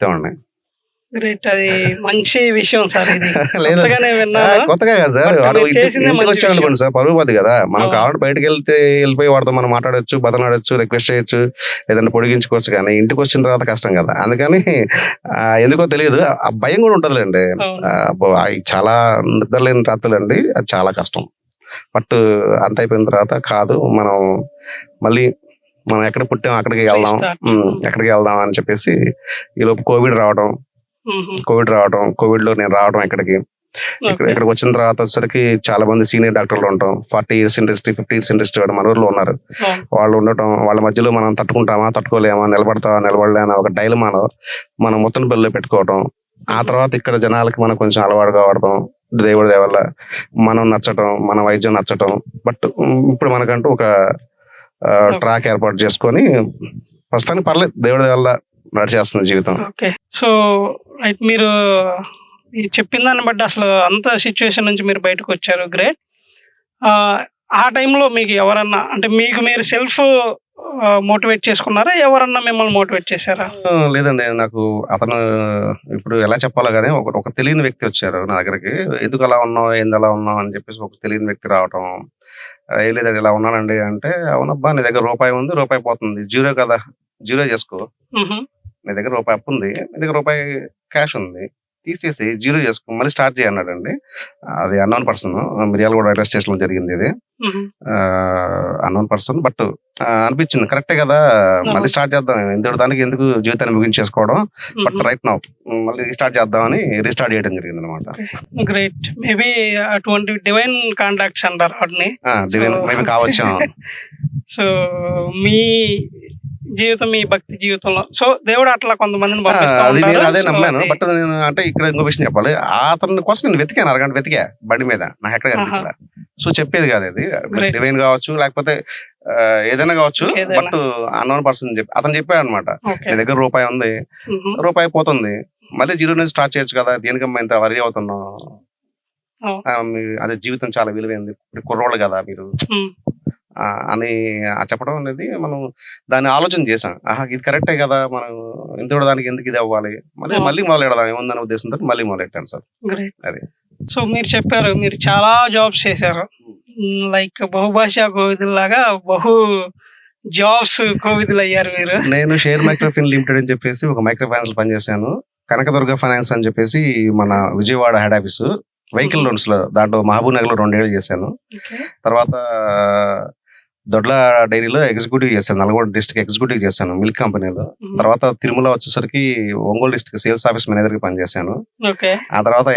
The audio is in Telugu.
చెప్తామండి. గ్రేట్. అది మంచి విషయం సార్. ఇది లేదు కొత్తగానే విన్నాను. కొత్తగా కదా సార్, బట్ వాడు మీరు చేసిందే ఇంటికి మంచి వచ్చాడు విషయం. అనుకోండి సార్, పరుగు పోద్ది కదా. మనం అవును. కావాలంటే బయటకు వెళ్ళిపోయి వాడితో మనం మాట్లాడొచ్చు, బతలాడొచ్చు, రిక్వెస్ట్ చేయొచ్చు, ఏదైనా పొడిగించుకోవచ్చు. కానీ ఇంటికి వచ్చిన తర్వాత కష్టం కదా. అందుకని ఎందుకో తెలియదు, ఆ భయం కూడా ఉంటుందిలేండి. అవును. అవి చాలా నిద్రలేని రాత్రులండి, అది చాలా కష్టం. బట్ అంత అయిపోయిన తర్వాత కాదు, మనం ఎక్కడ పుట్టాం అక్కడికి వెళ్దాం, Restart. ఎక్కడికి వెళ్దాం అని చెప్పేసి ఈలోపు కోవిడ్ రావడం, కోవిడ్ లో నేను రావడం ఇక్కడికి ఇక్కడికి వచ్చిన తర్వాత వచ్చేసరికి చాలా మంది సీనియర్ డాక్టర్లు ఉంటాం. 40 years ఇండస్ట్రీ, 50 years ఇండస్ట్రీ మన ఊర్లో ఉన్నారు. వాళ్ళు ఉండటం, వాళ్ళ మధ్యలో మనం తట్టుకుంటామా తట్టుకోలేమా, నిలబడలేమా ఒక డైలమాలో మనం మొత్తం బిల్లు పెట్టుకోవడం. ఆ తర్వాత ఇక్కడ జనాలకి మనం కొంచెం అలవాటు కావడం, దేవుడి దయ వల్ల మనం నచ్చటం, మన వైద్యం నచ్చటం. బట్ ఇప్పుడు మనకంటూ ఒక ట్రాక్ ఏర్పాటు చేసుకొని ప్రస్తుతానికి పర్లేదు, దేవుడి దయ వల్ల నడిచేస్తుంది జీవితం. ఓకే. సో రైట్, మీరు చెప్పిన దాన్ని బట్టి అసలు అంత సిచ్యువేషన్ నుంచి మీరు బయటకు వచ్చారు. గ్రేట్. ఆ టైంలో మీకు ఎవరన్నా, అంటే మీకు మీరు సెల్ఫ్ మోటివేట్ చేసుకున్నారా, ఎవరన్నా మిమ్మల్ని మోటివేట్ చేశారా? లేదండి, నాకు అతను ఇప్పుడు ఎలా చెప్పాలో కానీ ఒక తెలియని వ్యక్తి వచ్చారు నా దగ్గరికి. ఎందుకు అలా ఉన్నావు, ఏంది అలా ఉన్నావు అని చెప్పేసి ఒక తెలియని వ్యక్తి రావటం. ఏం లేదండి ఇలా ఉన్నానండి అంటే, అవునబ్బా నీ దగ్గర రూపాయి ఉంది, రూపాయి పోతుంది, జీరో కదా, జీరో చేసుకో. నీ దగ్గర రూపాయి అప్పు ఉంది, నీ దగ్గర రూపాయి క్యాష్ ఉంది, తీసేసి జీరో చేసుకో, మళ్ళీ స్టార్ట్ చేయన్నాడండి. అది unknown person, Miryalaguda railway station లో జరిగింది ఇది. Unknown person. బట్ అనిపించింది కరెక్టే కదా, మళ్ళీ స్టార్ట్ చేద్దాం, దానికి ఎందుకు జీవితాన్ని ముగించేసుకోవడం, బట్ రైట్ నౌ మళ్ళీ రీస్టార్ట్ చేద్దామని రీస్టార్ట్ చేయడం జరిగింది అనమాట. గ్రేట్. మేబీ అటువంటి డివైన్ కాంటాక్ట్స్ అంటారు వాటిని. డివైన్ మేము కావచ్చు. సో మీ జీవితం, మీ భక్తి జీవితంలో సో దేవుడు అట్లా కొంతమందిని పంపిస్తా అది నేను ఉంటారు. అదే సో నమ్మాను. అది- బట్ నేను అంటే ఇక్కడ ఇంకో విషయం చెప్పాలి, అతని కోసం నేను వెతికాను, అరగంట వెతికా బండి మీద, నాకు ఎక్కడ కనిపించలే. సో చెప్పేది కాదు ఇది, Great. డివైన్ కావచ్చు లేకపోతే ఏదైనా కావచ్చు. ఏదైనా. బట్ అన్నోన్ పర్సన్ అతను చెప్పాడు అనమాట, ఓకే. నీ దగ్గర రూపాయి ఉంది, మ్మ్. రూపాయి పోతుంది, మళ్ళీ జీరో నుంచి స్టార్ట్ చేయొచ్చు కదా, దేనికమ్మా ఇంత వరి అవుతున్నావు, అదే జీవితం చాలా విలువైంది, ఇప్పుడు కుర్రోళ్ళు కదా మీరు మ్మ్. అని చెప్పడం అనేది మనం దాన్ని ఆలోచన చేశాం. ఇది కరెక్టే కదా, మనం ఇంత దానికి ఎందుకు ఇది అవ్వాలి, మళ్ళీ మొదలెడదాం ఏముందనే ఉద్దేశంతో మళ్ళీ మొదలెట్టాను సార్. గ్రేట్. అది. సో మీరు చెప్పారు మీరు చాలా జాబ్స్ చేశారు, లైక్ బహుభాషా కోవిదుల్లాగా బహు జాబ్స్ కోవిదులు అయ్యారు మీరు. నేను షేర్ మైక్రోఫిన్ లిమిటెడ్ అని చెప్పేసి ఒక మైక్రో ఫైనాన్స్ పనిచేశాను. కనకదుర్గ ఫైనాన్స్ అని చెప్పేసి మన Vijayawada head office, vehicle loans లో, దాంట్లో మహబూబ్ నగర్ లో 2 ఏళ్ళు చేశాను. ఓకే. తర్వాత దొడ్ల డైరీలో ఎగ్జిక్యూటివ్ చేశాను, నల్గొండ డిస్ట్రిక్ట్ ఎగ్జిక్యూటివ్ చేశాను మిల్క్ కంపెనీలో. తర్వాత తిరుమల వచ్చేసరికి Ongole district sales office manager గా పనిచేశాను. ఓకే. ఆ తర్వాత